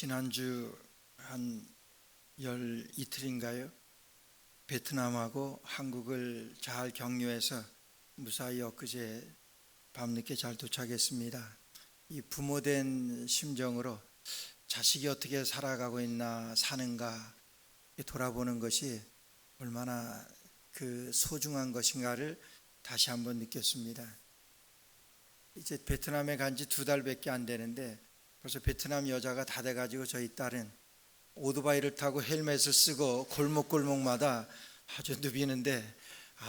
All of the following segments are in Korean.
지난주 한 열 이틀인가요? 베트남하고 한국을 잘 경유해서 무사히 엊그제 밤늦게 잘 도착했습니다. 이 부모된 심정으로 자식이 어떻게 살아가고 있나 사는가 돌아보는 것이 얼마나 그 소중한 것인가를 다시 한번 느꼈습니다. 이제 베트남에 간 지 2달밖에 안 되는데 벌써 베트남 여자가 다 돼가지고 저희 딸은 오토바이를 타고 헬멧을 쓰고 골목골목마다 아주 누비는데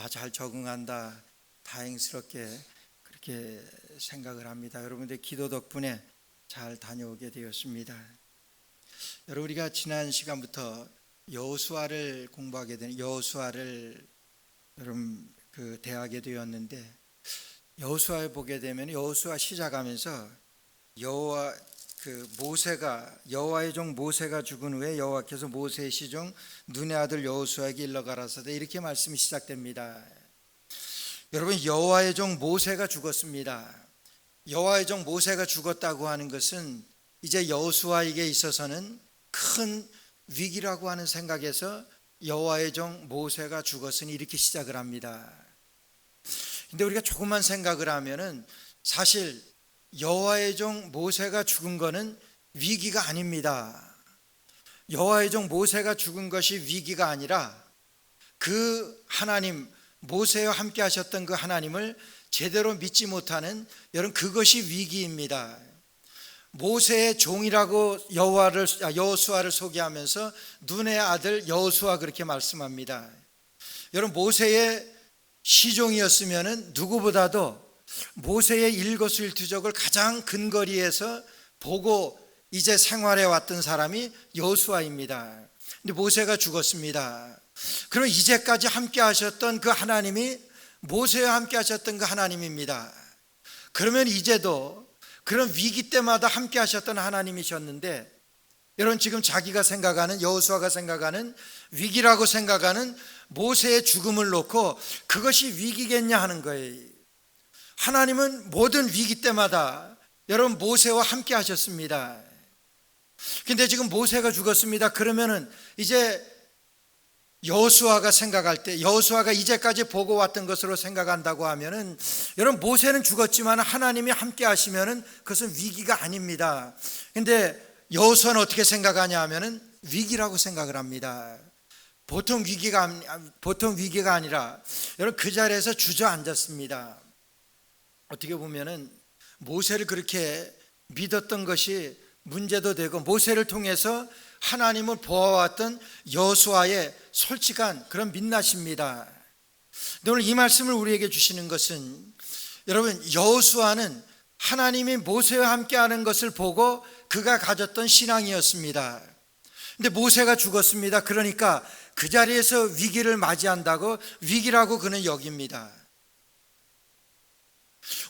잘 적응한다, 다행스럽게 그렇게 생각을 합니다. 여러분들 기도 덕분에 잘 다녀오게 되었습니다. 여러분, 우리가 지난 시간부터 여호수아를 공부하게 되는 여호수아를 여러분 대하게 되었는데, 여호수아에 보게 되면 여호수아 시작하면서 여호와의 종 모세가 죽은 후에 여호와께서 모세의 시종 눈의 아들 여호수아에게 일러 가라사대, 이렇게 말씀이 시작됩니다. 여러분, 여호와의 종 모세가 죽었습니다. 여호와의 종 모세가 죽었다고 하는 것은 이제 여호수아에게 있어서는 큰 위기라고 하는 생각에서 여호와의 종 모세가 죽었으니 이렇게 시작을 합니다. 근데 우리가 조금만 생각을 하면은 사실 여호와의 종 모세가 죽은 것은 위기가 아닙니다. 여호와의 종 모세가 죽은 것이 위기가 아니라 그 하나님, 모세와 함께 하셨던 그 하나님을 제대로 믿지 못하는, 여러분, 그것이 위기입니다. 모세의 종이라고 여호수아를 소개하면서 눈의 아들 여호수아 그렇게 말씀합니다. 여러분, 모세의 시종이었으면 누구보다도 모세의 일거수일투족을 가장 근거리에서 보고 이제 생활해 왔던 사람이 여호수아입니다. 근데 모세가 죽었습니다. 그럼 이제까지 함께 하셨던 그 하나님이 모세와 함께 하셨던 그 하나님입니다. 그러면 이제도 그런 위기 때마다 함께 하셨던 하나님이셨는데, 여러분, 지금 자기가 생각하는, 여호수아가 생각하는 위기라고 생각하는 모세의 죽음을 놓고 그것이 위기겠냐 하는 거예요. 하나님은 모든 위기 때마다 여러분 모세와 함께 하셨습니다. 근데 지금 모세가 죽었습니다. 그러면은 이제 여호수아가 생각할 때, 여호수아가 이제까지 보고 왔던 것으로 생각한다고 하면은, 여러분, 모세는 죽었지만 하나님이 함께 하시면은 그것은 위기가 아닙니다. 근데 여호수아는 어떻게 생각하냐 하면은 위기라고 생각을 합니다. 보통 위기가 아니라 여러분 그 자리에서 주저앉았습니다. 어떻게 보면은 모세를 그렇게 믿었던 것이 문제도 되고, 모세를 통해서 하나님을 보아왔던 여호수아의 솔직한 그런 민낯입니다. 오늘 이 말씀을 우리에게 주시는 것은, 여러분, 여호수아는 하나님이 모세와 함께하는 것을 보고 그가 가졌던 신앙이었습니다. 근데 모세가 죽었습니다. 그러니까 그 자리에서 위기를 맞이한다고 위기라고 그는 여깁니다.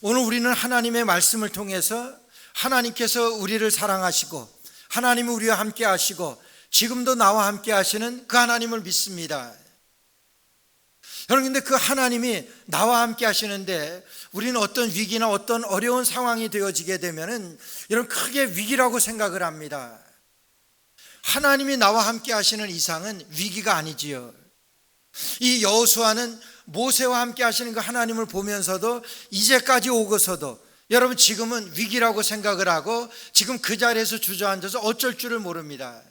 오늘 우리는 하나님의 말씀을 통해서 하나님께서 우리를 사랑하시고 하나님이 우리와 함께 하시고 지금도 나와 함께 하시는 그 하나님을 믿습니다. 여러분, 근데 그 하나님이 나와 함께 하시는데 우리는 어떤 위기나 어떤 어려운 상황이 되어지게 되면은 여러분 크게 위기라고 생각을 합니다. 하나님이 나와 함께 하시는 이상은 위기가 아니지요. 이 여호수아는 모세와 함께 하시는 그 하나님을 보면서도 이제까지 오고서도 여러분 지금은 위기라고 생각을 하고 지금 그 자리에서 주저앉아서 어쩔 줄을 모릅니다.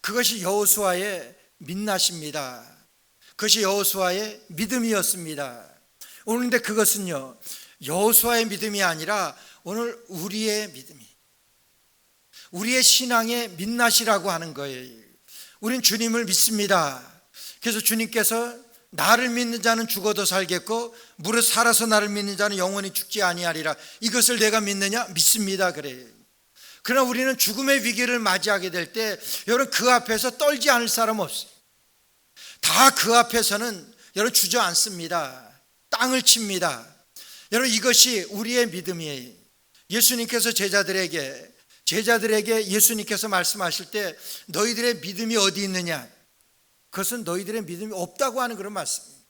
그것이 여호수아의 민낯입니다. 그것이 여호수아의 믿음이었습니다. 오늘 근데 그것은요, 여호수아의 믿음이 아니라 오늘 우리의 믿음이, 우리의 신앙의 민낯이라고 하는 거예요. 우린 주님을 믿습니다. 그래서 주님께서 나를 믿는 자는 죽어도 살겠고 무릇 살아서 나를 믿는 자는 영원히 죽지 아니하리라, 이것을 내가 믿느냐? 믿습니다. 그래요. 그러나 우리는 죽음의 위기를 맞이하게 될 때 여러분 그 앞에서 떨지 않을 사람 없어요. 다 그 앞에서는 여러분 주저앉습니다. 땅을 칩니다. 여러분 이것이 우리의 믿음이에요. 예수님께서 제자들에게 예수님께서 말씀하실 때 너희들의 믿음이 어디 있느냐? 그것은 너희들의 믿음이 없다고 하는 그런 말씀입니다.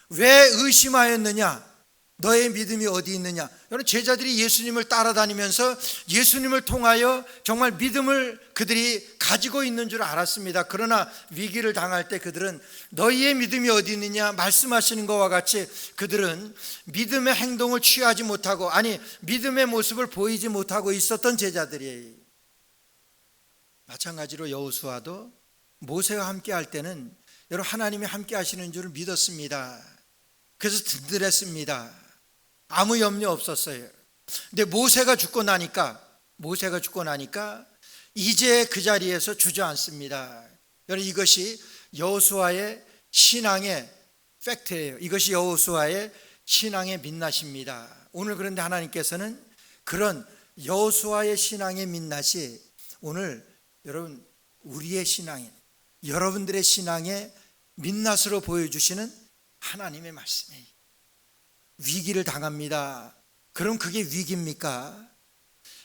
왜 의심하였느냐? 너의 믿음이 어디 있느냐? 여러분, 제자들이 예수님을 따라다니면서 예수님을 통하여 정말 믿음을 그들이 가지고 있는 줄 알았습니다. 그러나 위기를 당할 때 그들은 너희의 믿음이 어디 있느냐 말씀하시는 것과 같이 그들은 믿음의 행동을 취하지 못하고, 아니 믿음의 모습을 보이지 못하고 있었던 제자들이에요. 마찬가지로 여호수아도 모세와 함께 할 때는 여러분 하나님이 함께 하시는 줄을 믿었습니다. 그래서 든든했습니다. 아무 염려 없었어요. 근데 모세가 죽고 나니까 이제 그 자리에서 주저앉습니다. 여러분, 이것이 여호수아의 신앙의 팩트예요. 이것이 여호수아의 신앙의 민낯입니다. 오늘 그런데 하나님께서는 그런 여호수아의 신앙의 민낯이 오늘 여러분 우리의 신앙인, 여러분들의 신앙의 민낯으로 보여주시는 하나님의 말씀이에요. 위기를 당합니다. 그럼 그게 위기입니까?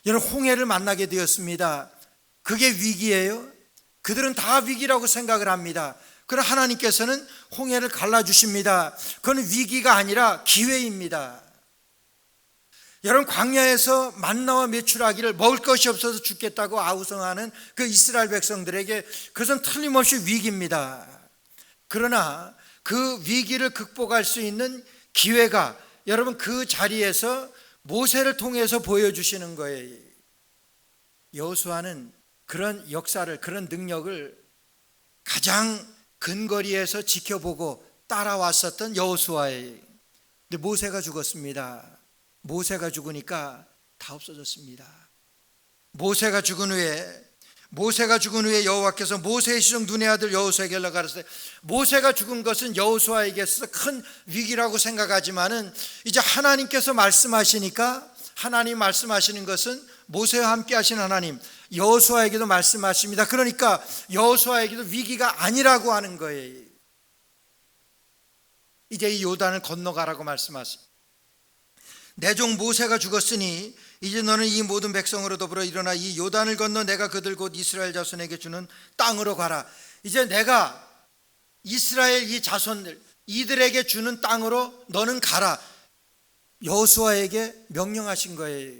여러분, 홍해를 만나게 되었습니다. 그게 위기예요? 그들은 다 위기라고 생각을 합니다. 그러나 하나님께서는 홍해를 갈라주십니다. 그건 위기가 아니라 기회입니다. 여러분, 광야에서 만나와 메추라기를 먹을 것이 없어서 죽겠다고 아우성하는 그 이스라엘 백성들에게 그것은 틀림없이 위기입니다. 그러나 그 위기를 극복할 수 있는 기회가 여러분 그 자리에서 모세를 통해서 보여주시는 거예요. 여호수아는 그런 역사를, 그런 능력을 가장 근거리에서 지켜보고 따라왔었던 여호수아예요. 근데 모세가 죽었습니다. 모세가 죽으니까 다 없어졌습니다. 모세가 죽은 후에 여호와께서 모세의 시종 눈의 아들 여호수아에게 연락하셨어요. 모세가 죽은 것은 여호수아에게 있어서 큰 위기라고 생각하지만은 이제 하나님께서 말씀하시니까, 하나님 말씀하시는 것은 모세와 함께 하신 하나님, 여호수아에게도 말씀하십니다. 그러니까 여호수아에게도 위기가 아니라고 하는 거예요. 이제 이 요단을 건너가라고 말씀하십니다. 내 종 모세가 죽었으니 이제 너는 이 모든 백성으로 더불어 일어나 이 요단을 건너 내가 그들 곧 이스라엘 자손에게 주는 땅으로 가라. 이제 내가 이스라엘 이 자손들 이들에게 주는 땅으로 너는 가라. 여호수아에게 명령하신 거예요.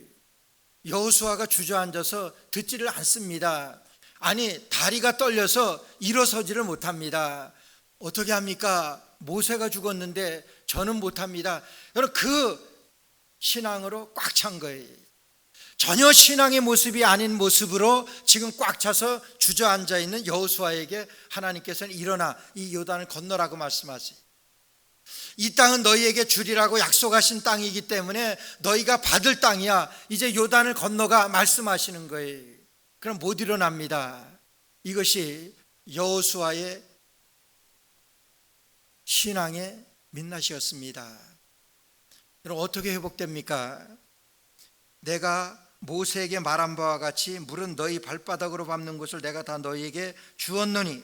여호수아가 주저앉아서 듣지를 않습니다. 아니, 다리가 떨려서 일어서지를 못합니다. 어떻게 합니까? 모세가 죽었는데 저는 못합니다. 여러분, 그 신앙으로 꽉 찬 거예요. 전혀 신앙의 모습이 아닌 모습으로 지금 꽉 차서 주저앉아 있는 여호수아에게 하나님께서는 일어나 이 요단을 건너라고 말씀하세요. 이 땅은 너희에게 주리라고 약속하신 땅이기 때문에 너희가 받을 땅이야. 이제 요단을 건너가 말씀하시는 거예요. 그럼 못 일어납니다. 이것이 여호수아의 신앙의 민낯이었습니다. 여러분, 어떻게 회복됩니까? 내가 모세에게 말한 바와 같이 물은 너희 발바닥으로 밟는 곳을 내가 다 너희에게 주었노니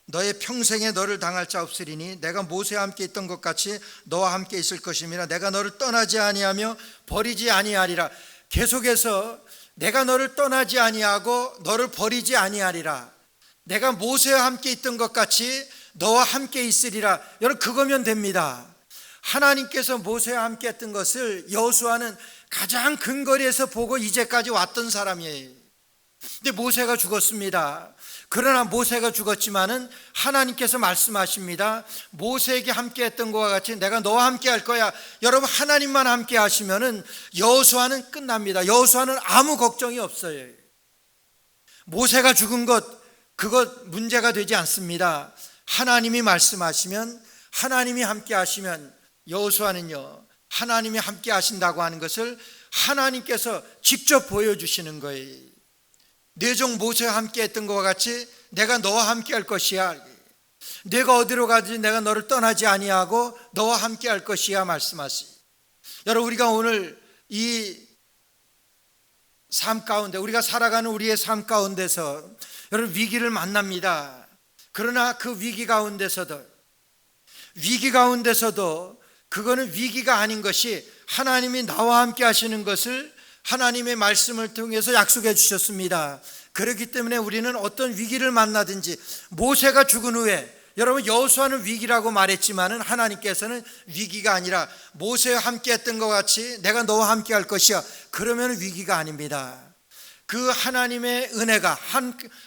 너의 평생에 너를 당할 자 없으리니 내가 모세와 함께 있던 것 같이 너와 함께 있을 것임이라. 내가 너를 떠나지 아니하며 버리지 아니하리라. 계속해서 내가 너를 떠나지 아니하고 너를 버리지 아니하리라. 내가 모세와 함께 있던 것 같이 너와 함께 있으리라. 여러분, 그거면 됩니다. 하나님께서 모세와 함께 했던 것을 여호수아는 가장 근거리에서 보고 이제까지 왔던 사람이에요. 근데 모세가 죽었습니다. 그러나 모세가 죽었지만은 하나님께서 말씀하십니다. 모세에게 함께 했던 것과 같이 내가 너와 함께 할 거야. 여러분, 하나님만 함께 하시면은 여호수아는 끝납니다. 여호수아는 아무 걱정이 없어요. 모세가 죽은 그것 문제가 되지 않습니다. 하나님이 말씀하시면, 하나님이 함께 하시면 여호수아는요, 하나님이 함께 하신다고 하는 것을 하나님께서 직접 보여주시는 거예요. 내 종 모세와 함께 했던 것과 같이 내가 너와 함께 할 것이야. 내가 어디로 가든지 내가 너를 떠나지 아니하고 너와 함께 할 것이야 말씀하시. 여러분, 우리가 오늘 이 삶 가운데, 우리가 살아가는 우리의 삶 가운데서 여러분 위기를 만납니다. 그러나 그 위기 가운데서도 그거는 위기가 아닌 것이 하나님이 나와 함께 하시는 것을 하나님의 말씀을 통해서 약속해 주셨습니다. 그렇기 때문에 우리는 어떤 위기를 만나든지, 모세가 죽은 후에 여러분, 여호수아는 위기라고 말했지만은 하나님께서는 위기가 아니라 모세와 함께 했던 것 같이 내가 너와 함께 할 것이야, 그러면 위기가 아닙니다. 그 하나님의 은혜가,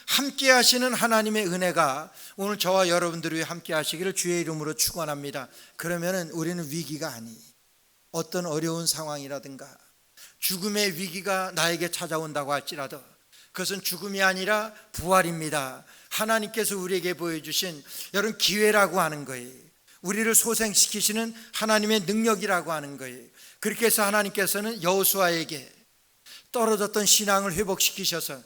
함께 하시는 하나님의 은혜가 오늘 저와 여러분들이 함께 하시기를 주의 이름으로 축원합니다. 그러면 우리는 위기가 어떤 어려운 상황이라든가 죽음의 위기가 나에게 찾아온다고 할지라도 그것은 죽음이 아니라 부활입니다. 하나님께서 우리에게 보여주신 여러분 기회라고 하는 거예요. 우리를 소생시키시는 하나님의 능력이라고 하는 거예요. 그렇게 해서 하나님께서는 여호수아에게 떨어졌던 신앙을 회복시키셔서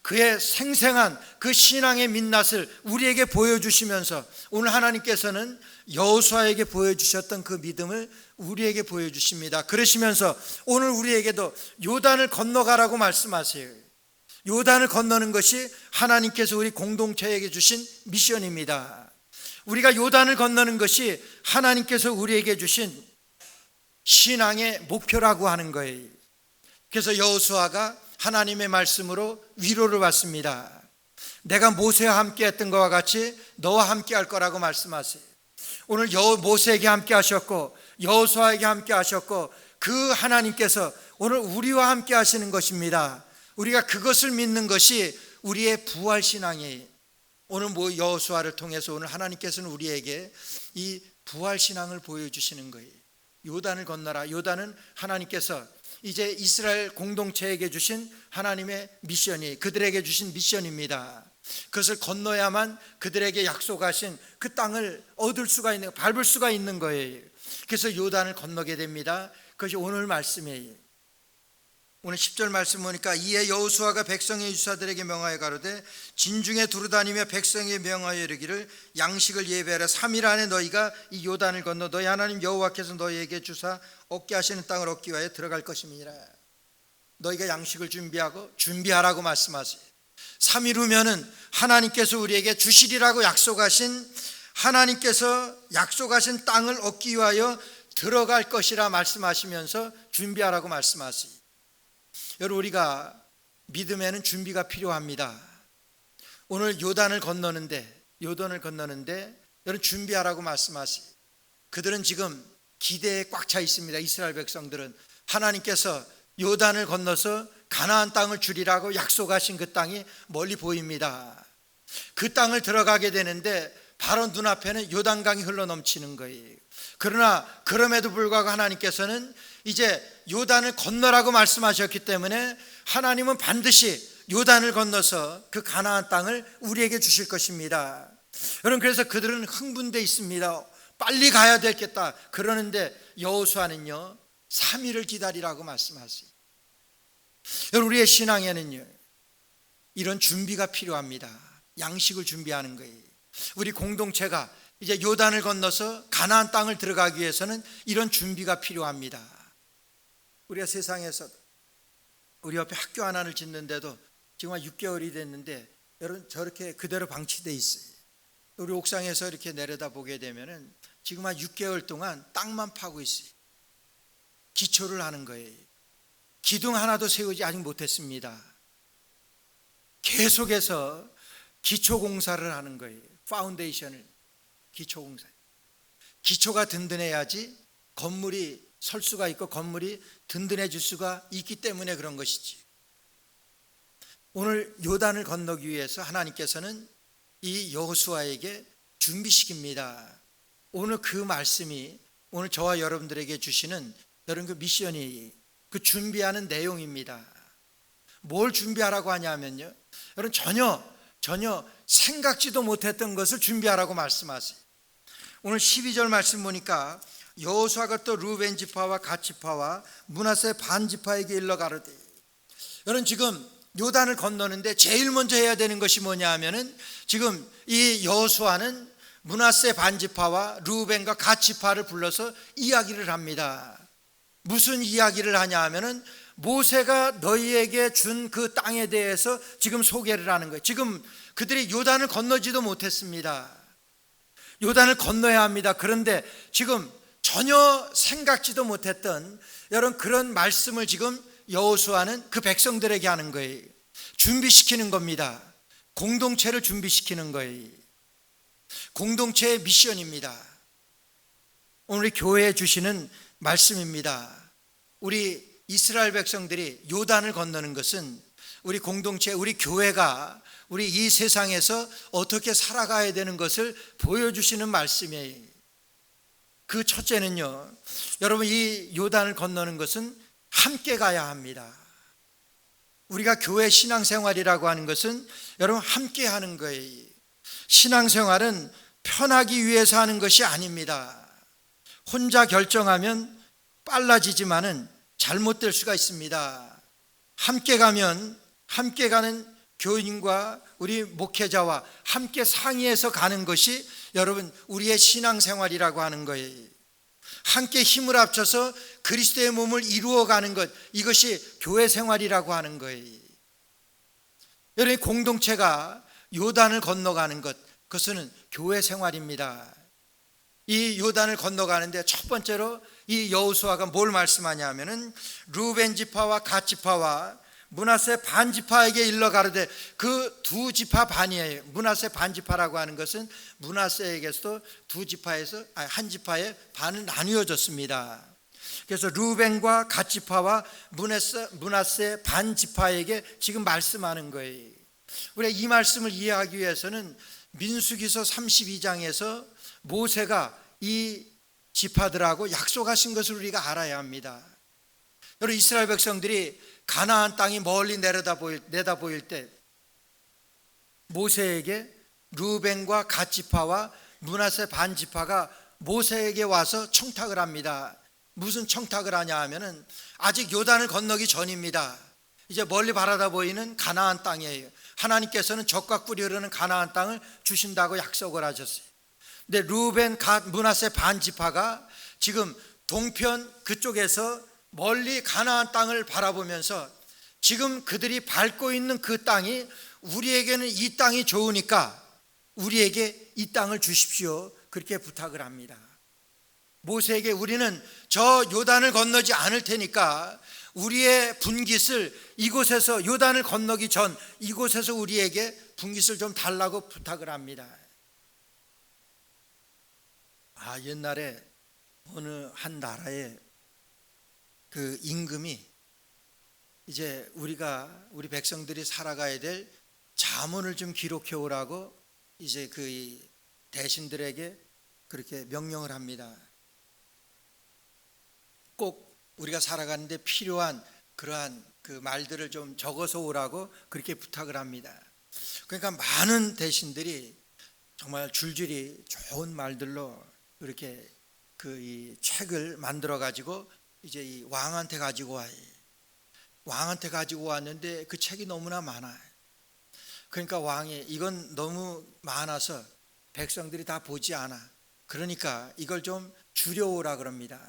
그의 생생한 그 신앙의 민낯을 우리에게 보여주시면서 오늘 하나님께서는 여호수아에게 보여주셨던 그 믿음을 우리에게 보여주십니다. 그러시면서 오늘 우리에게도 요단을 건너가라고 말씀하세요. 요단을 건너는 것이 하나님께서 우리 공동체에게 주신 미션입니다. 우리가 요단을 건너는 것이 하나님께서 우리에게 주신 신앙의 목표라고 하는 거예요. 그래서 여호수아가 하나님의 말씀으로 위로를 받습니다. 내가 모세와 함께 했던 것과 같이 너와 함께 할 거라고 말씀하세요. 오늘 모세에게 함께 하셨고 여호수아에게 함께 하셨고 그 하나님께서 오늘 우리와 함께 하시는 것입니다. 우리가 그것을 믿는 것이 우리의 부활신앙이에요. 오늘 여호수아를 통해서 오늘 하나님께서는 우리에게 이 부활신앙을 보여주시는 거예요. 요단을 건너라. 요단은 하나님께서 이제 이스라엘 공동체에게 주신 하나님의 미션이, 그들에게 주신 미션입니다. 그것을 건너야만 그들에게 약속하신 그 땅을 얻을 수가 있는, 밟을 수가 있는 거예요. 그래서 요단을 건너게 됩니다. 그것이 오늘 말씀이에요. 오늘 10절 말씀 보니까 이에 여호수아가 백성의 유사들에게 명하여 가로되 진중에 두루다니며 백성에게 명하여 이르기를 양식을 예배하라. 3일 안에 너희가 이 요단을 건너 너희 하나님 여호와께서 너희에게 주사 얻게 하시는 땅을 얻기 위하여 들어갈 것임이니라. 너희가 양식을 준비하라고 말씀하세요. 3일 후면은 하나님께서 우리에게 주시리라고 약속하신, 하나님께서 약속하신 땅을 얻기 위하여 들어갈 것이라 말씀하시면서 준비하라고 말씀하세요. 여러분, 우리가 믿음에는 준비가 필요합니다. 오늘 요단을 건너는데 여러분 준비하라고 말씀하세요. 그들은 지금 기대에 꽉 차 있습니다. 이스라엘 백성들은 하나님께서 요단을 건너서 가나안 땅을 주리라고 약속하신 그 땅이 멀리 보입니다. 그 땅을 들어가게 되는데 바로 눈앞에는 요단강이 흘러넘치는 거예요. 그러나 그럼에도 불구하고 하나님께서는 이제 요단을 건너라고 말씀하셨기 때문에 하나님은 반드시 요단을 건너서 그 가나안 땅을 우리에게 주실 것입니다. 여러분, 그래서 그들은 흥분되어 있습니다. 빨리 가야 되겠다. 그러는데 여호수아는요 3일을 기다리라고 말씀하세요. 여러분, 우리의 신앙에는요 이런 준비가 필요합니다. 양식을 준비하는 거예요. 우리 공동체가 이제 요단을 건너서 가나안 땅을 들어가기 위해서는 이런 준비가 필요합니다. 우리가 세상에서 우리 옆에 학교 하나를 짓는데도 지금 한 6개월이 됐는데 여러분 저렇게 그대로 방치되어 있어요. 우리 옥상에서 이렇게 내려다보게 되면은 지금 한 6개월 동안 땅만 파고 있어요. 기초를 하는 거예요. 기둥 하나도 세우지 아직 못했습니다. 계속해서 기초 공사를 하는 거예요. 파운데이션을, 기초 공사. 기초가 든든해야지 건물이 설 수가 있고 건물이 든든해질 수가 있기 때문에 그런 것이지. 오늘 요단을 건너기 위해서 하나님께서는 이 여호수아에게 준비시킵니다. 오늘 그 말씀이 오늘 저와 여러분들에게 주시는 여러분 그 미션이 그 준비하는 내용입니다. 뭘 준비하라고 하냐면요, 여러분 전혀 생각지도 못했던 것을 준비하라고 말씀하세요. 오늘 12절 말씀 보니까 여호수아가 또 루벤 지파와 갓 지파와 므낫세 반 지파에게 일러 가로되. 여러분, 지금 요단을 건너는데 제일 먼저 해야 되는 것이 뭐냐 하면은 지금 이 여호수아는 므낫세 반 지파와 루벤과 갓 지파를 불러서 이야기를 합니다. 무슨 이야기를 하냐 하면은 모세가 너희에게 준 그 땅에 대해서 지금 소개를 하는 거예요. 지금 그들이 요단을 건너지도 못했습니다. 요단을 건너야 합니다. 그런데 지금 전혀 생각지도 못했던 여러분 그런 말씀을 지금 여호수아는 그 백성들에게 하는 거예요. 준비시키는 겁니다. 공동체를 준비시키는 거예요. 공동체의 미션입니다. 오늘 교회에 주시는 말씀입니다. 우리 이스라엘 백성들이 요단을 건너는 것은 우리 공동체, 우리 교회가 우리 이 세상에서 어떻게 살아가야 되는 것을 보여주시는 말씀이에요. 그 첫째는요, 여러분, 이 요단을 건너는 것은 함께 가야 합니다. 우리가 교회 신앙생활이라고 하는 것은 여러분 함께 하는 거예요. 신앙생활은 편하기 위해서 하는 것이 아닙니다. 혼자 결정하면 빨라지지만은 잘못될 수가 있습니다. 함께 가면 함께 가는 교인과 우리 목회자와 함께 상의해서 가는 것이 여러분 우리의 신앙생활이라고 하는 거예요. 함께 힘을 합쳐서 그리스도의 몸을 이루어가는 것, 이것이 교회 생활이라고 하는 거예요. 여러분, 공동체가 요단을 건너가는 것, 그것은 교회 생활입니다. 이 요단을 건너가는데 첫 번째로 이 여호수아가 뭘 말씀하냐 하면은 루벤 지파와 갓 지파와 므낫세 반 지파에게 일러 가로되, 그 두 지파 반이에요. 므낫세 반 지파라고 하는 것은 므낫세에게서도 두 지파에서 한 지파의 반을 나누어졌습니다. 그래서 루벤과 갓 지파와 므낫세 반 지파에게 지금 말씀하는 거예요. 우리가 이 말씀을 이해하기 위해서는 민수기서 32장에서 모세가 이 지파들하고 약속하신 것을 우리가 알아야 합니다. 여러분, 이스라엘 백성들이 가나안 땅이 멀리 내다 보일 때 모세에게 루벤과 갓 지파와 므낫세 반 지파가 모세에게 와서 청탁을 합니다. 무슨 청탁을 하냐 하면은 아직 요단을 건너기 전입니다. 이제 멀리 바라다 보이는 가나안 땅이에요. 하나님께서는 적과 꿀이 흐르는 가나안 땅을 주신다고 약속을 하셨어요. 근데 루벤, 갓, 므낫세 반 지파가 지금 동편 그쪽에서 멀리 가나안 땅을 바라보면서 지금 그들이 밟고 있는 그 땅이, 우리에게는 이 땅이 좋으니까 우리에게 이 땅을 주십시오, 그렇게 부탁을 합니다. 모세에게 우리는 저 요단을 건너지 않을 테니까 우리의 분깃을 이곳에서, 요단을 건너기 전 이곳에서 우리에게 분깃을 좀 달라고 부탁을 합니다. 옛날에 어느 한 나라에 그 임금이 이제 우리 백성들이 살아가야 될 자문을 좀 기록해 오라고 이제 그 대신들에게 그렇게 명령을 합니다. 꼭 우리가 살아가는데 필요한 그러한 그 말들을 좀 적어서 오라고 그렇게 부탁을 합니다. 그러니까 많은 대신들이 정말 줄줄이 좋은 말들로 이렇게 그 이 책을 만들어 가지고 이제 이 왕한테 가지고 와요. 왕한테 가지고 왔는데 그 책이 너무나 많아요. 그러니까 왕이 이건 너무 많아서 백성들이 다 보지 않아. 그러니까 이걸 좀 줄여오라 그럽니다.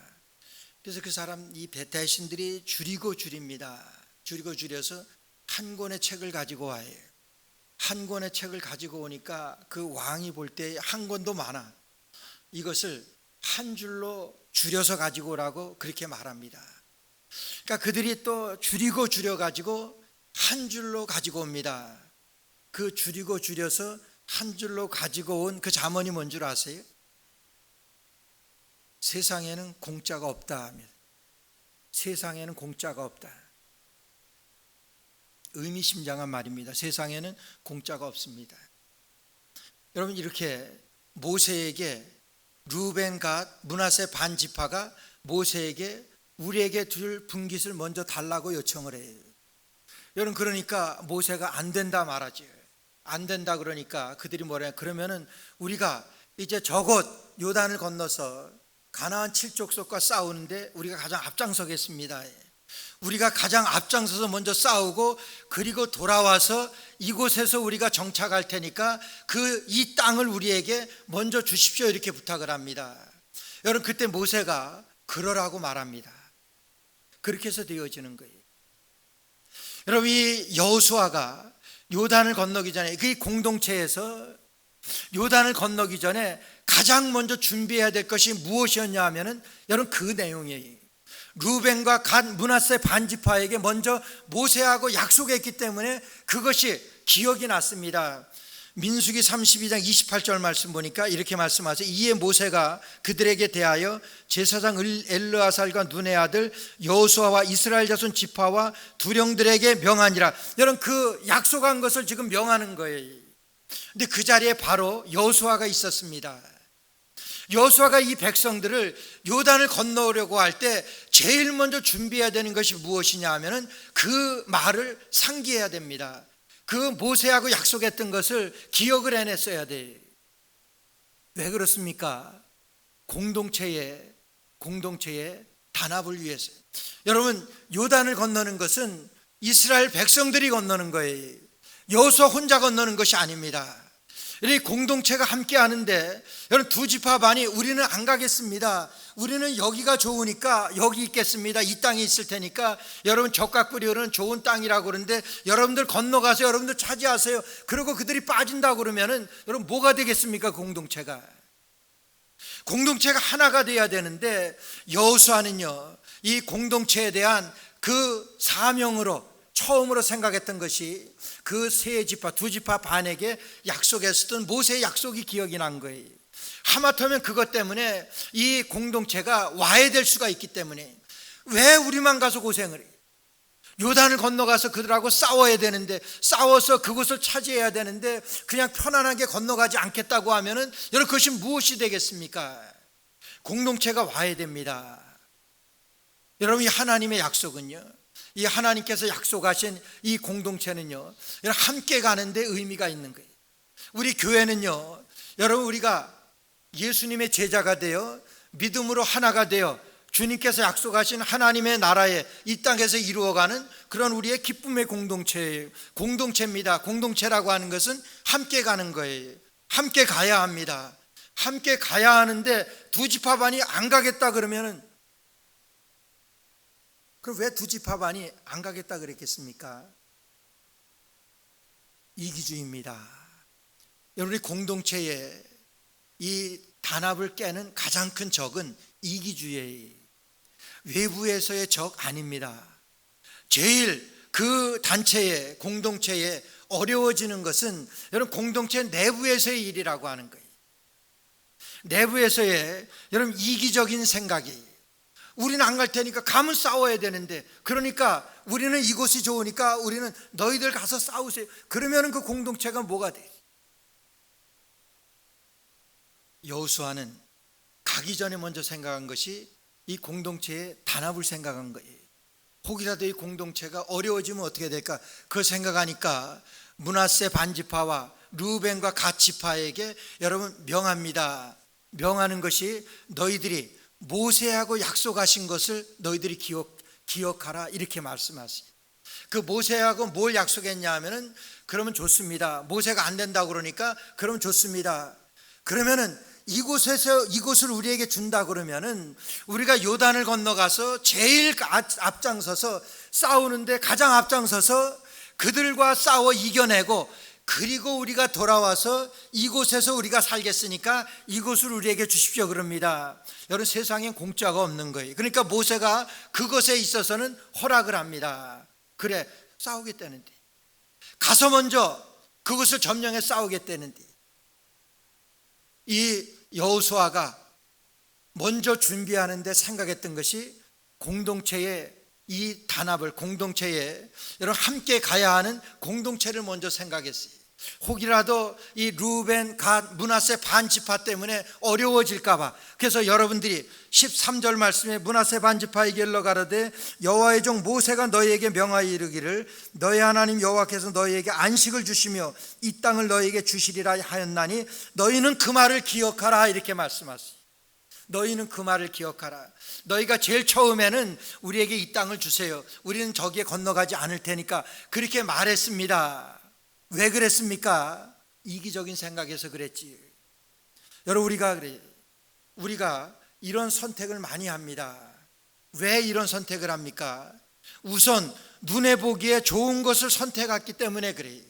그래서 그 사람, 이 대신들이 줄입니다. 줄여서 한 권의 책을 가지고 와요. 한 권의 책을 가지고 오니까 그 왕이 볼 때 한 권도 많아. 이것을 한 줄로 줄여서 가지고 오라고 그렇게 말합니다. 그러니까 그들이 또 줄여 가지고 한 줄로 가지고 옵니다. 그 줄여서 한 줄로 가지고 온 그 잠언이 뭔 줄 아세요? 세상에는 공짜가 없다 합니다. 세상에는 공짜가 없다. 의미심장한 말입니다. 세상에는 공짜가 없습니다. 여러분, 이렇게 모세에게 루벤, 갓, 므낫세 반 지파가 모세에게 우리에게 줄 분깃을 먼저 달라고 요청을 해요. 여러분, 그러니까 모세가 안 된다 말하지. 안 된다 그러니까 그들이 뭐래? 그러면은 우리가 이제 저곳 요단을 건너서 가나안 7족속과 싸우는데 우리가 가장 앞장서겠습니다. 우리가 가장 앞장서서 먼저 싸우고 그리고 돌아와서 이곳에서 우리가 정착할 테니까 이 땅을 우리에게 먼저 주십시오, 이렇게 부탁을 합니다. 여러분, 그때 모세가 그러라고 말합니다. 그렇게 해서 되어지는 거예요. 여러분, 이 여호수아가 요단을 건너기 전에, 그 공동체에서 요단을 건너기 전에 가장 먼저 준비해야 될 것이 무엇이었냐 하면은 여러분, 그 내용이에요. 루벤과 갓, 므낫세 반 지파에게 먼저 모세하고 약속했기 때문에 그것이 기억이 났습니다. 민수기 32장 28절 말씀 보니까 이렇게 말씀하세요. 이에 모세가 그들에게 대하여 제사장 엘르아살과 눈의 아들 여호수아와 이스라엘 자손 지파와 두령들에게 명하니라. 여러분, 그 약속한 것을 지금 명하는 거예요. 근데 그 자리에 바로 여호수아가 있었습니다. 여호수아가 이 백성들을 요단을 건너오려고 할 때 제일 먼저 준비해야 되는 것이 무엇이냐 하면은 그 말을 상기해야 됩니다. 그 모세하고 약속했던 것을 기억을 해냈어야 돼. 왜 그렇습니까? 공동체의 단합을 위해서. 여러분, 요단을 건너는 것은 이스라엘 백성들이 건너는 거예요. 여호수아 혼자 건너는 것이 아닙니다. 이 공동체가 함께 하는데, 여러분, 두 지파 반이 우리는 안 가겠습니다. 우리는 여기가 좋으니까 여기 있겠습니다. 이 땅이 있을 테니까 여러분 적각 뿌리는 좋은 땅이라고 그러는데 여러분들 건너가서 여러분들 차지하세요. 그리고 그들이 빠진다고 그러면은 여러분 뭐가 되겠습니까? 공동체가 하나가 돼야 되는데, 여호수아는요 이 공동체에 대한 그 사명으로 처음으로 생각했던 것이 그 세 지파, 두 지파 반에게 약속했었던 모세의 약속이 기억이 난 거예요. 하마터면 그것 때문에 이 공동체가 와해될 수가 있기 때문에, 왜 우리만 가서 고생을 해요? 요단을 건너가서 그들하고 싸워야 되는데, 싸워서 그곳을 차지해야 되는데 그냥 편안하게 건너가지 않겠다고 하면은 여러분 그것이 무엇이 되겠습니까? 공동체가 와해됩니다. 여러분, 이 하나님의 약속은요, 이 하나님께서 약속하신 이 공동체는요 함께 가는데 의미가 있는 거예요. 우리 교회는요, 여러분, 우리가 예수님의 제자가 되어 믿음으로 하나가 되어 주님께서 약속하신 하나님의 나라에 이 땅에서 이루어가는 그런 우리의 기쁨의 공동체예요. 공동체입니다. 공동체라고 하는 것은 함께 가는 거예요. 함께 가야 합니다. 함께 가야 하는데 두 지파 반이 안 가겠다 그러면은, 그럼 왜 두 지파 반이 안 가겠다 그랬겠습니까? 이기주의입니다. 여러분, 우리 공동체에 이 단합을 깨는 가장 큰 적은 이기주의예요. 외부에서의 적 아닙니다. 제일 그 단체에, 공동체에 어려워지는 것은 여러분 공동체 내부에서의 일이라고 하는 거예요. 내부에서의 여러분 이기적인 생각이, 우리는 안 갈 테니까 가면 싸워야 되는데, 그러니까 우리는 이곳이 좋으니까 우리는 너희들 가서 싸우세요. 그러면 그 공동체가 뭐가 돼? 여호수아는 가기 전에 먼저 생각한 것이 이 공동체의 단합을 생각한 거예요. 혹이라도 이 공동체가 어려워지면 어떻게 될까? 그걸 생각하니까 므낫세 반지파와 르우벤과 갓 지파에게 여러분 명합니다. 명하는 것이 너희들이 모세하고 약속하신 것을 너희들이 기억하라, 이렇게 말씀하세요. 그 모세하고 뭘 약속했냐 하면은, 그러면 좋습니다. 모세가 안 된다고 그러니까 그러면 좋습니다. 그러면은 이곳을 우리에게 준다 그러면은 우리가 요단을 건너가서 제일 앞장서서 싸우는데 가장 앞장서서 그들과 싸워 이겨내고, 그리고 우리가 돌아와서 이곳에서 우리가 살겠으니까 이곳을 우리에게 주십시오 그럽니다. 여러분, 세상엔 공짜가 없는 거예요. 그러니까 모세가 그것에 있어서는 허락을 합니다. 그래, 싸우겠다는데, 가서 먼저 그것을 점령해 싸우겠다는데, 이 여호수아가 먼저 준비하는데 생각했던 것이 공동체의 이 단합을, 공동체에 여러분 함께 가야 하는 공동체를 먼저 생각했어요. 혹이라도 이 르우벤, 갓, 므낫세 반지파 때문에 어려워질까 봐. 그래서 여러분들이 13절 말씀에 므낫세 반지파에게 일러 가로되 여호와의 종 모세가 너희에게 명하여 이르기를 너희 하나님 여호와께서 너희에게 안식을 주시며 이 땅을 너희에게 주시리라 하였나니 너희는 그 말을 기억하라, 이렇게 말씀하세요. 너희는 그 말을 기억하라. 너희가 제일 처음에는 우리에게 이 땅을 주세요. 우리는 저기에 건너가지 않을 테니까 그렇게 말했습니다. 왜 그랬습니까? 이기적인 생각에서 그랬지. 여러분, 우리가 이런 선택을 많이 합니다. 왜 이런 선택을 합니까? 우선 눈에 보기에 좋은 것을 선택했기 때문에 그래요.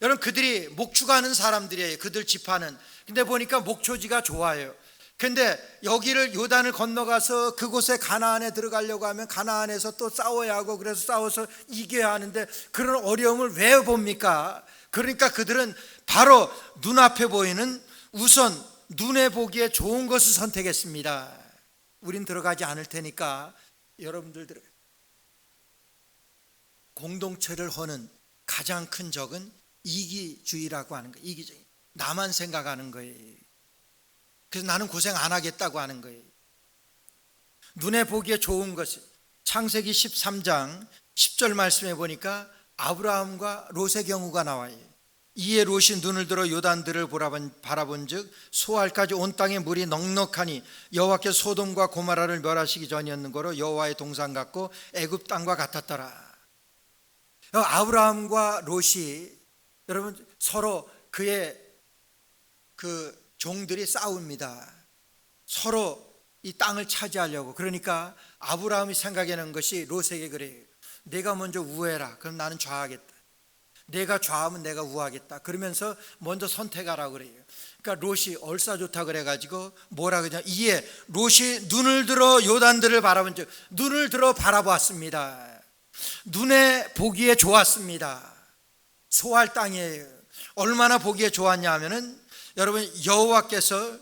여러분, 그들이 목축하는 사람들이에요. 그들 지파는. 근데 보니까 목초지가 좋아요. 근데 여기를 요단을 건너가서 그곳에 가나안에 들어가려고 하면 가나안에서 또 싸워야 하고, 그래서 싸워서 이겨야 하는데 그런 어려움을 왜 봅니까? 그러니까 그들은 바로 눈앞에 보이는 우선 눈에 보기에 좋은 것을 선택했습니다. 우린 들어가지 않을 테니까 여러분들 들어가요. 공동체를 허는 가장 큰 적은 이기주의라고 하는 거예요. 이기주의. 나만 생각하는 거예요. 그래서 나는 고생 안 하겠다고 하는 거예요. 눈에 보기에 좋은 것을, 창세기 13장 10절 말씀해 보니까 아브라함과 롯의 경우가 나와요. 이에 롯이 눈을 들어 요단들을 바라본즉 소알까지 온 땅에 물이 넉넉하니 여호와께서 소돔과 고모라를 멸하시기 전이었는거로 여호와의 동산 같고 애굽 땅과 같았더라. 아브라함과 롯이 여러분 서로 그의 그 종들이 싸웁니다. 서로 이 땅을 차지하려고. 그러니까 아브라함이 생각해낸 것이 롯에게 그래요. 내가 먼저 우해라. 그럼 나는 좌하겠다. 내가 좌하면 내가 우하겠다. 그러면서 먼저 선택하라고 그래요. 그러니까 롯이 얼싸 좋다 그래가지고 뭐라 그러냐. 이에 롯이 눈을 들어 요단들을 바라본 즉 눈을 들어 바라보았습니다. 눈에 보기에 좋았습니다. 소알 땅이에요. 얼마나 보기에 좋았냐 하면은 여러분 여호와께서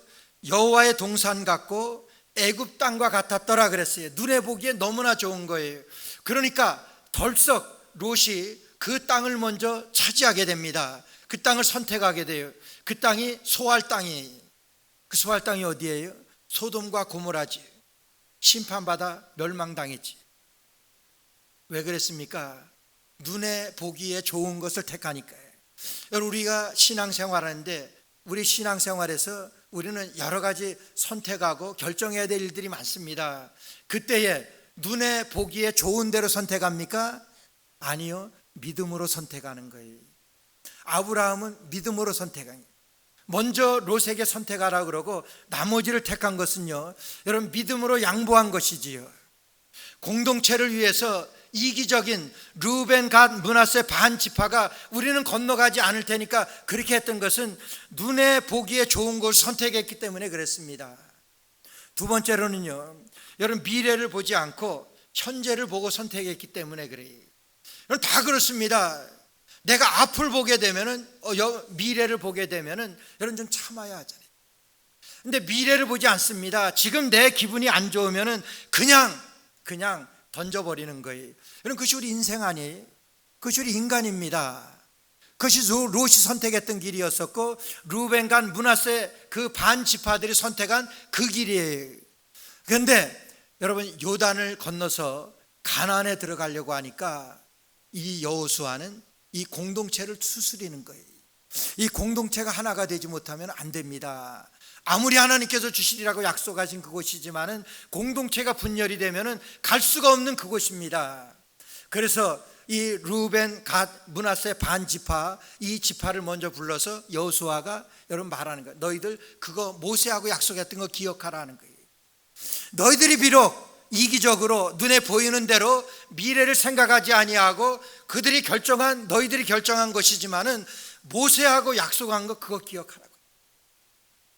여호와의 동산 같고 애굽 땅과 같았더라 그랬어요. 눈에 보기에 너무나 좋은 거예요. 그러니까 덜썩 롯이 그 땅을 먼저 차지하게 됩니다. 그 땅을 선택하게 돼요. 그 땅이 소알 땅이에요. 그 소알 땅이 어디예요? 소돔과 고모라지. 심판받아 멸망당했지. 왜 그랬습니까? 눈에 보기에 좋은 것을 택하니까요. 여러분 우리가 신앙생활하는데 우리 신앙생활에서 우리는 여러 가지 선택하고 결정해야 될 일들이 많습니다. 그때에 눈에 보기에 좋은 대로 선택합니까? 아니요. 믿음으로 선택하는 거예요. 아브라함은 믿음으로 선택한 거예요. 먼저 롯에게 선택하라 그러고 나머지를 택한 것은요, 여러분 믿음으로 양보한 것이지요. 공동체를 위해서 이기적인 루벤, 갓, 므낫세 반 지파가 우리는 건너가지 않을 테니까 그렇게 했던 것은 눈에 보기에 좋은 걸 선택했기 때문에 그랬습니다. 두 번째로는요, 여러분 미래를 보지 않고 현재를 보고 선택했기 때문에 그래요. 여러분 다 그렇습니다. 내가 앞을 보게 되면은 미래를 보게 되면은 여러분 좀 참아야 하잖아요. 근데 미래를 보지 않습니다. 지금 내 기분이 안 좋으면은 그냥 던져버리는 거예요. 여러분 그것이 우리 인생 아니에요? 그것이 우리 인간입니다. 그것이 롯이 선택했던 길이었었고 루벤, 갓, 므낫세 그 반 지파들이 선택한 그 길이에요. 그런데 여러분 요단을 건너서 가나안에 들어가려고 하니까 이 여호수아는 이 공동체를 추스리는 거예요. 이 공동체가 하나가 되지 못하면 안 됩니다. 아무리 하나님께서 주시리라고 약속하신 그곳이지만은 공동체가 분열이 되면은 갈 수가 없는 그곳입니다. 그래서 이 루벤, 갓, 므낫세 반 지파 이 지파를 먼저 불러서 여호수아가 여러분 말하는 거예요. 너희들 그거 모세하고 약속했던 거 기억하라는 거예요. 너희들이 비록 이기적으로 눈에 보이는 대로 미래를 생각하지 아니하고 너희들이 결정한 것이지만은 모세하고 약속한 거 그거 기억하라고.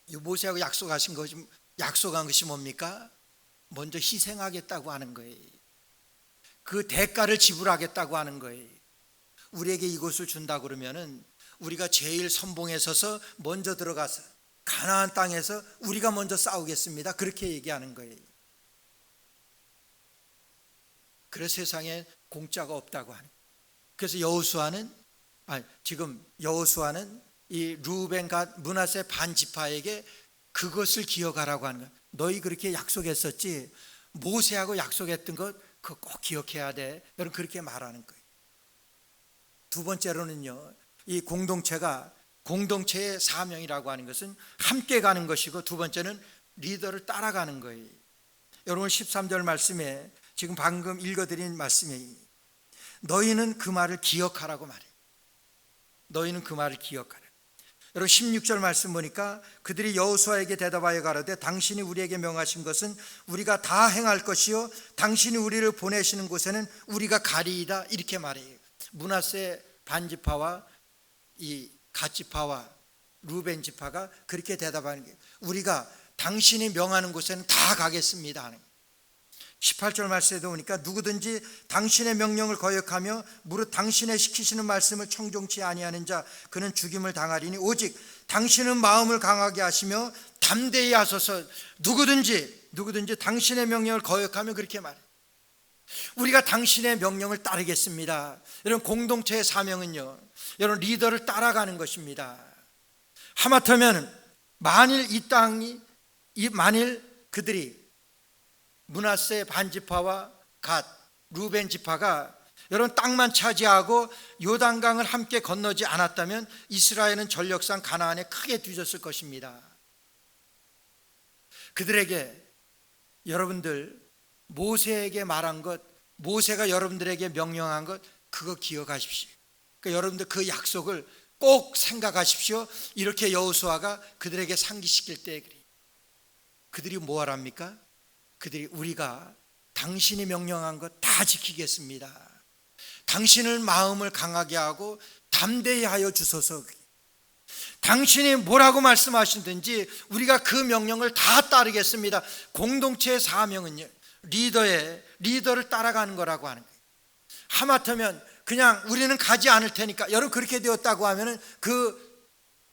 이 모세하고 약속한 것이 뭡니까? 먼저 희생하겠다고 하는 거예요. 그 대가를 지불하겠다고 하는 거예요. 우리에게 이곳을 준다 그러면은 우리가 제일 선봉에 서서 먼저 들어가서 가나안 땅에서 우리가 먼저 싸우겠습니다. 그렇게 얘기하는 거예요. 그래서 세상에 공짜가 없다고 하는. 그래서 여호수아는 이 루벤, 갓, 므낫세 반 지파에게 그것을 기억하라고 하는 거야. 너희 그렇게 약속했었지. 모세하고 약속했던 것 그거 꼭 기억해야 돼. 여러분 그렇게 말하는 거예요. 두 번째로는요, 이 공동체의 사명이라고 하는 것은 함께 가는 것이고 두 번째는 리더를 따라가는 거예요. 여러분 13절 말씀에 지금 방금 읽어드린 말씀에 너희는 그 말을 기억하라고 말해요. 너희는 그 말을 기억하라. 여러분 16절 말씀 보니까 그들이 여호수아에게 대답하여 가로되 당신이 우리에게 명하신 것은 우리가 다 행할 것이요 당신이 우리를 보내시는 곳에는 우리가 가리이다 이렇게 말해요. 므낫세 반지파와 이 갓지파와 루벤 지파가 그렇게 대답하는 게 우리가 당신이 명하는 곳에는 다 가겠습니다 하는 거예요. 18절 말씀에도 보니까 누구든지 당신의 명령을 거역하며 무릇 당신의 시키시는 말씀을 청종치 아니하는 자 그는 죽임을 당하리니 오직 당신은 마음을 강하게 하시며 담대히 하소서. 누구든지 당신의 명령을 거역하며 그렇게 말해. 우리가 당신의 명령을 따르겠습니다. 여러분, 공동체의 사명은요, 여러분, 리더를 따라가는 것입니다. 하마터면 만일 그들이 므낫세 반지파와 갓, 루벤 지파가 여러분 땅만 차지하고 요단강을 함께 건너지 않았다면 이스라엘은 전력상 가나안에 크게 뒤졌을 것입니다. 그들에게 여러분들 모세에게 말한 것, 모세가 여러분들에게 명령한 것, 그거 기억하십시오. 그러니까 여러분들 그 약속을 꼭 생각하십시오. 이렇게 여호수아가 그들에게 상기시킬 때 그들이 뭐 하랍니까? 그들이 우리가 당신이 명령한 것 다 지키겠습니다. 당신을 마음을 강하게 하고 담대히 하여 주소서. 당신이 뭐라고 말씀하시든지 우리가 그 명령을 다 따르겠습니다. 공동체의 사명은요, 리더를 따라가는 거라고 하는 거예요. 하마터면 그냥 우리는 가지 않을 테니까, 여러분 그렇게 되었다고 하면은 그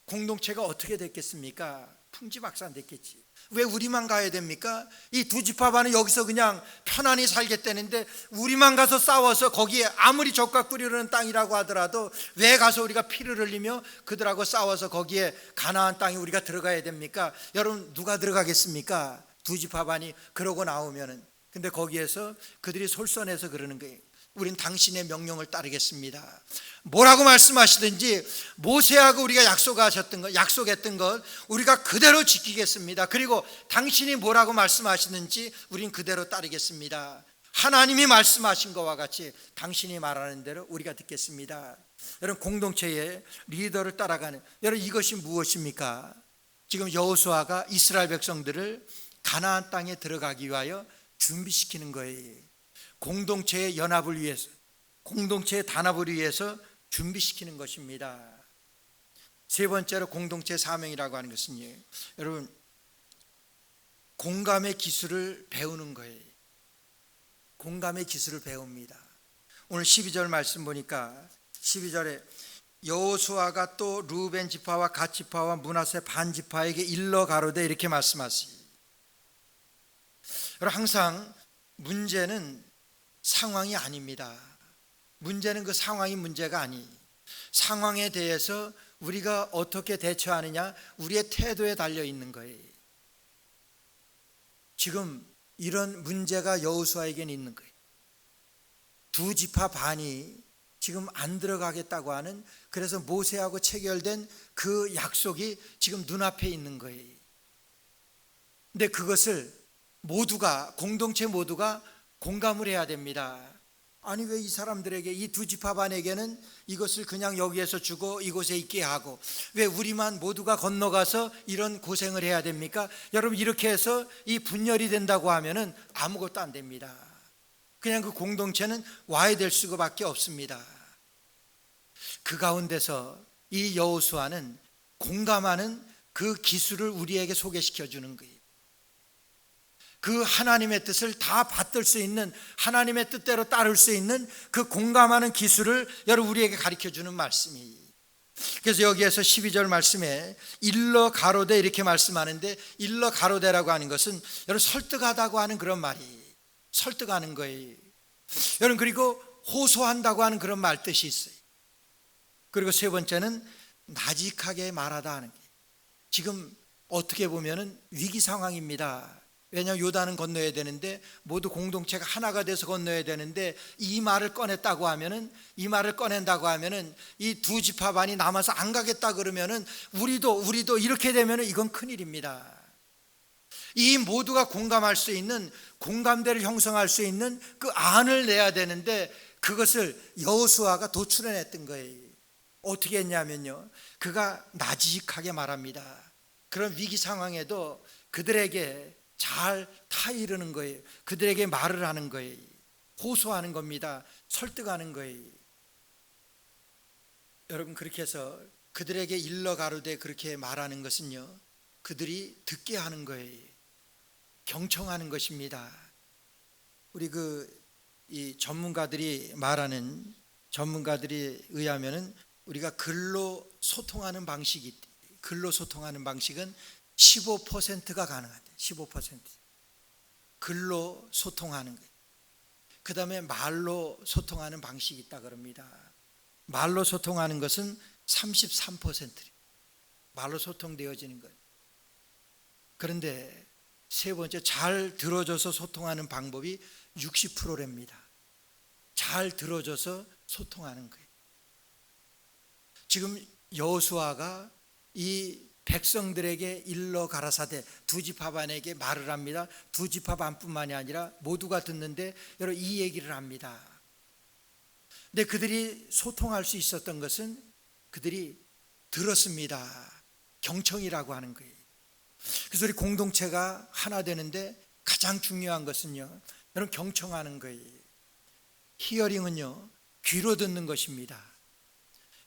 공동체가 어떻게 됐겠습니까? 풍지박산 됐겠지. 왜 우리만 가야 됩니까? 이 두 지파반은 여기서 그냥 편안히 살겠다는데 우리만 가서 싸워서 거기에 아무리 젖과 꿀이 흐르는 땅이라고 하더라도 왜 가서 우리가 피를 흘리며 그들하고 싸워서 거기에 가나안 땅에 우리가 들어가야 됩니까? 여러분, 누가 들어가겠습니까? 두 지파반이 그러고 나오면은. 근데 거기에서 그들이 솔선해서 그러는 거예요. 우린 당신의 명령을 따르겠습니다. 뭐라고 말씀하시든지 모세하고 우리가 약속했던 것 우리가 그대로 지키겠습니다. 그리고 당신이 뭐라고 말씀하시든지 우린 그대로 따르겠습니다. 하나님이 말씀하신 것과 같이 당신이 말하는 대로 우리가 듣겠습니다. 여러분, 공동체의 리더를 따라가는, 여러분 이것이 무엇입니까? 지금 여호수아가 이스라엘 백성들을 가나안 땅에 들어가기 위하여 준비시키는 거예요. 공동체의 연합을 위해서, 공동체의 단합을 위해서 준비시키는 것입니다. 세 번째로 공동체 사명이라고 하는 것은요, 여러분 공감의 기술을 배우는 거예요. 공감의 기술을 배웁니다. 오늘 12절 말씀 보니까 12절에 여호수아가 또 루벤 지파와 갓 지파와 므낫세 반 지파에게 일러 가로되 이렇게 말씀하시니, 여러분 항상 문제는 상황이 아닙니다. 문제는 그 상황이 문제가 상황에 대해서 우리가 어떻게 대처하느냐, 우리의 태도에 달려 있는 거예요. 지금 이런 문제가 여호수아에게는 있는 거예요. 두 지파 반이 지금 안 들어가겠다고 하는, 그래서 모세하고 체결된 그 약속이 지금 눈앞에 있는 거예요. 근데 그것을 공동체 모두가 공감을 해야 됩니다. 아니 왜 이 사람들에게, 이 두 지파 반에게는 이것을 그냥 여기에서 주고 이곳에 있게 하고 왜 우리만 모두가 건너가서 이런 고생을 해야 됩니까? 여러분, 이렇게 해서 이 분열이 된다고 하면은 아무것도 안 됩니다. 그냥 그 공동체는 와야 될 수밖에 없습니다. 그 가운데서 이 여호수아는 공감하는 그 기술을 우리에게 소개시켜 주는 거예요. 그 하나님의 뜻을 다 받들 수 있는, 하나님의 뜻대로 따를 수 있는 그 공감하는 기술을 여러분 우리에게 가르쳐 주는 말씀이에요. 그래서 여기에서 12절 말씀에 일러 가로되 이렇게 말씀하는데, 일러 가로되라고 하는 것은 여러분 설득하다고 하는 그런 말이에요. 설득하는 거예요. 여러분, 그리고 호소한다고 하는 그런 말 뜻이 있어요. 그리고 세 번째는 나직하게 말하다 하는 게, 지금 어떻게 보면은 위기 상황입니다. 왜냐하면 요단은 건너야 되는데, 모두 공동체가 하나가 돼서 건너야 되는데, 이 말을 꺼낸다고 하면은 이 두 지파 반이 남아서 안 가겠다 그러면은 우리도 이렇게 되면은 이건 큰일입니다. 이 모두가 공감할 수 있는, 공감대를 형성할 수 있는 그 안을 내야 되는데, 그것을 여호수아가 도출해냈던 거예요. 어떻게 했냐면요, 그가 나직하게 말합니다. 그런 위기 상황에도 그들에게 잘 타이르는 거예요. 그들에게 말을 하는 거예요. 호소하는 겁니다. 설득하는 거예요. 여러분, 그렇게 해서 그들에게 일러 가로되 그렇게 말하는 것은요, 그들이 듣게 하는 거예요. 경청하는 것입니다. 우리 이 전문가들이 의하면은 우리가 글로 소통하는 방식은 15%가 가능하대. 15%. 글로 소통하는 거예요. 그 다음에 말로 소통하는 방식이 있다 그럽니다. 말로 소통하는 것은 33%. 말로 소통되어지는 거예요. 그런데 세 번째, 잘 들어줘서 소통하는 방법이 60%랍니다. 잘 들어줘서 소통하는 거예요. 지금 여호수아가 이 백성들에게 일러 가라사대 두 지파반에게 말을 합니다. 두 지파반뿐만이 아니라 모두가 듣는데 여러분 이 얘기를 합니다. 근데 그들이 소통할 수 있었던 것은 그들이 들었습니다. 경청이라고 하는 거예요. 그래서 우리 공동체가 하나 되는데 가장 중요한 것은요, 여러분 경청하는 거예요. 히어링은요, 귀로 듣는 것입니다.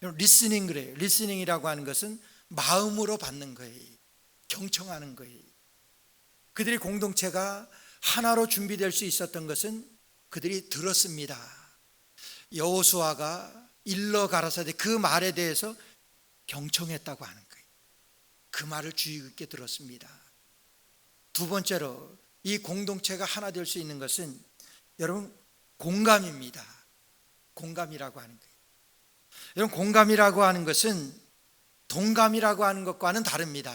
리스닝 그래요. 리스닝이라고 하는 것은 마음으로 받는 거예요. 경청하는 거예요. 그들이 공동체가 하나로 준비될 수 있었던 것은 그들이 들었습니다. 여호수아가 일러 가라사대 그 말에 대해서 경청했다고 하는 거예요. 그 말을 주의 깊게 들었습니다. 두 번째로 이 공동체가 하나 될 수 있는 것은 여러분 공감입니다. 공감이라고 하는 거예요. 여러분 공감이라고 하는 것은 동감이라고 하는 것과는 다릅니다.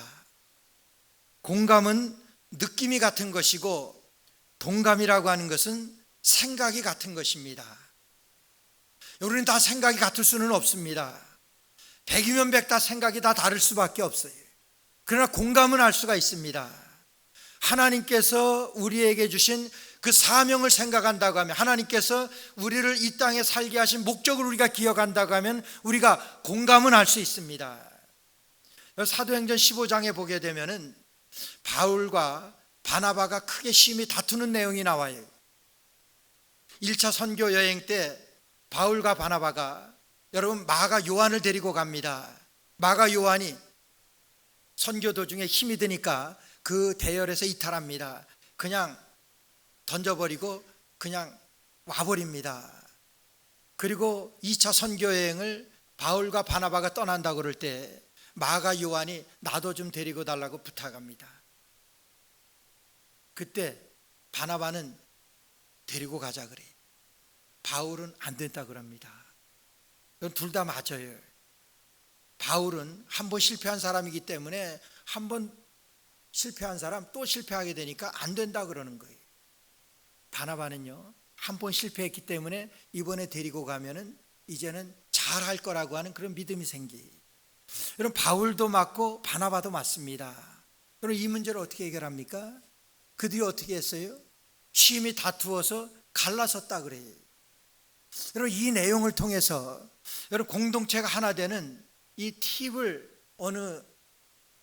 공감은 느낌이 같은 것이고 동감이라고 하는 것은 생각이 같은 것입니다. 우리는 다 생각이 같을 수는 없습니다. 100이면 100 다 생각이 다 다를 수밖에 없어요. 그러나 공감은 할 수가 있습니다. 하나님께서 우리에게 주신 그 사명을 생각한다고 하면, 하나님께서 우리를 이 땅에 살게 하신 목적을 우리가 기억한다고 하면 우리가 공감은 할 수 있습니다. 사도행전 15장에 보게 되면은 바울과 바나바가 크게 심히 다투는 내용이 나와요. 1차 선교 여행 때 바울과 바나바가 여러분 마가 요한을 데리고 갑니다. 마가 요한이 선교 도중에 힘이 드니까 그 대열에서 이탈합니다. 그냥 던져버리고 그냥 와버립니다. 그리고 2차 선교 여행을 바울과 바나바가 떠난다고 그럴 때 마가 요한이 나도 좀 데리고 달라고 부탁합니다. 그때 바나바는 데리고 가자 그래. 바울은 안 된다 그럽니다. 둘 다 맞아요. 바울은 한 번 실패한 사람이기 때문에 한 번 실패한 사람 또 실패하게 되니까 안 된다 그러는 거예요. 바나바는요, 한 번 실패했기 때문에 이번에 데리고 가면은 이제는 잘할 거라고 하는 그런 믿음이 생겨요. 여러분 바울도 맞고 바나바도 맞습니다. 여러분 이 문제를 어떻게 해결합니까? 그들이 어떻게 했어요? 심히 다투어서 갈라섰다 그래요. 여러분 이 내용을 통해서 여러분 공동체가 하나 되는 이 팁을 어느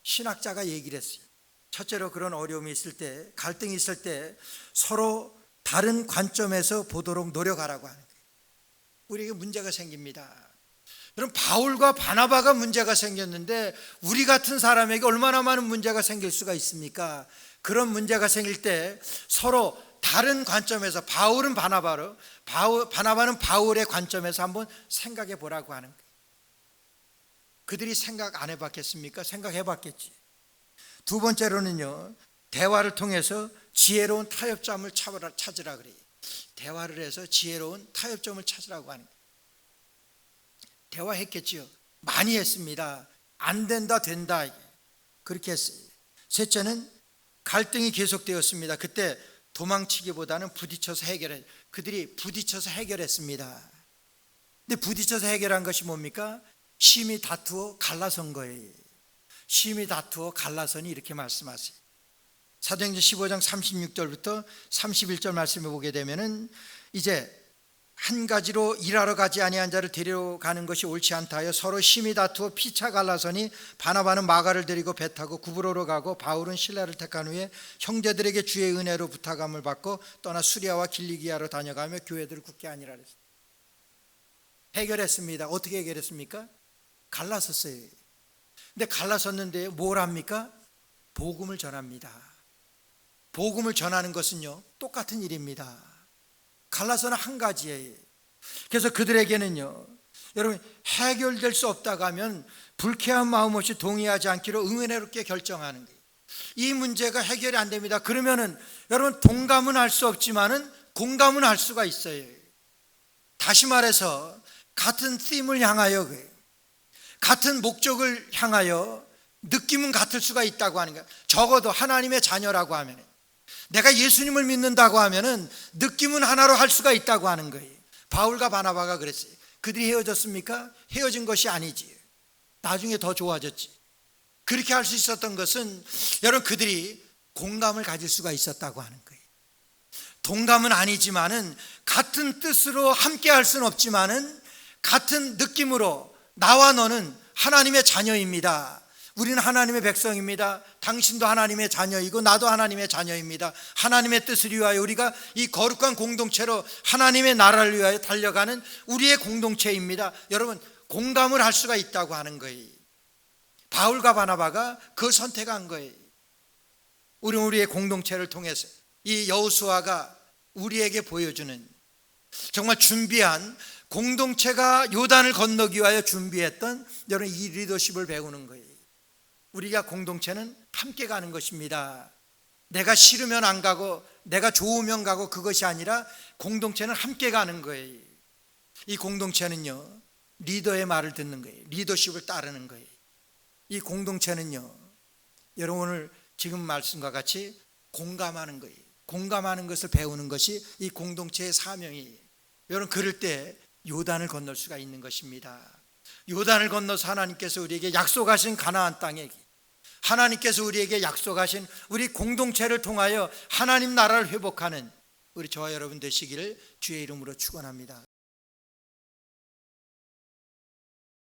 신학자가 얘기를 했어요. 첫째로 그런 어려움이 있을 때, 갈등이 있을 때 서로 다른 관점에서 보도록 노력하라고 하는 거예요. 우리에게 문제가 생깁니다. 여러분 바울과 바나바가 문제가 생겼는데 우리 같은 사람에게 얼마나 많은 문제가 생길 수가 있습니까? 그런 문제가 생길 때 서로 다른 관점에서, 바울은 바나바로, 바나바는 바울의 관점에서 한번 생각해 보라고 하는 거예요. 그들이 생각 안 해봤겠습니까? 생각해 봤겠지. 두 번째로는요, 대화를 통해서 지혜로운 타협점을 찾으라 그래요. 대화를 해서 지혜로운 타협점을 찾으라고 하는 거예요. 대화했겠지요. 많이 했습니다. 안 된다, 된다. 그렇게 했어요. 셋째는 갈등이 계속되었습니다. 그때 도망치기보다는 부딪혀서 해결해. 그들이 부딪혀서 해결했습니다. 근데 부딪혀서 해결한 것이 뭡니까? 심히 다투어 갈라선 거예요. 심히 다투어 갈라서니 이렇게 말씀하세요. 사도행전 15장 36절부터 31절 말씀을 보게 되면은 이제 한 가지로 일하러 가지 아니한 자를 데려가는 것이 옳지 않다 하여 서로 심히 다투어 피차 갈라서니 바나바는 마가를 데리고 배 타고 구브로로 가고 바울은 실라를 택한 후에 형제들에게 주의 은혜로 부탁함을 받고 떠나 수리아와 길리기아로 다녀가며 교회들을 굳게 하니라 그랬어요. 해결했습니다. 어떻게 해결했습니까? 갈라섰어요. 근데 갈라섰는데 뭘 합니까? 복음을 전합니다. 복음을 전하는 것은요 똑같은 일입니다. 갈라서는 한 가지예요. 그래서 그들에게는요, 여러분, 해결될 수 없다고 하면 불쾌한 마음 없이 동의하지 않기로 은혜롭게 결정하는 거예요. 이 문제가 해결이 안 됩니다. 그러면은 여러분, 동감은 할 수 없지만은 공감은 할 수가 있어요. 다시 말해서 같은 팀을 향하여, 같은 목적을 향하여 느낌은 같을 수가 있다고 하는 거예요. 적어도 하나님의 자녀라고 하면, 내가 예수님을 믿는다고 하면은 느낌은 하나로 할 수가 있다고 하는 거예요. 바울과 바나바가 그랬어요. 그들이 헤어졌습니까? 헤어진 것이 아니지. 나중에 더 좋아졌지. 그렇게 할 수 있었던 것은 여러분, 그들이 공감을 가질 수가 있었다고 하는 거예요. 동감은 아니지만은 같은 뜻으로 함께 할 수는 없지만은 같은 느낌으로 나와 너는 하나님의 자녀입니다. 우리는 하나님의 백성입니다. 당신도 하나님의 자녀이고 나도 하나님의 자녀입니다. 하나님의 뜻을 위하여 우리가 이 거룩한 공동체로 하나님의 나라를 위하여 달려가는 우리의 공동체입니다. 여러분, 공감을 할 수가 있다고 하는 거예요. 바울과 바나바가 그 선택한 거예요. 우리는 우리의 공동체를 통해서 이 여호수아가 우리에게 보여주는 정말 준비한 공동체가 요단을 건너기 위하여 준비했던 여러분, 이 리더십을 배우는 거예요. 우리가 공동체는 함께 가는 것입니다. 내가 싫으면 안 가고 내가 좋으면 가고 그것이 아니라 공동체는 함께 가는 거예요. 이 공동체는요, 리더의 말을 듣는 거예요. 리더십을 따르는 거예요. 이 공동체는요, 여러분 오늘 지금 말씀과 같이 공감하는 거예요. 공감하는 것을 배우는 것이 이 공동체의 사명이에요. 여러분, 그럴 때 요단을 건널 수가 있는 것입니다. 요단을 건너서 하나님께서 우리에게 약속하신 가나안 땅에, 하나님께서 우리에게 약속하신 우리 공동체를 통하여 하나님 나라를 회복하는 우리 저와 여러분 되시기를 주의 이름으로 축원합니다.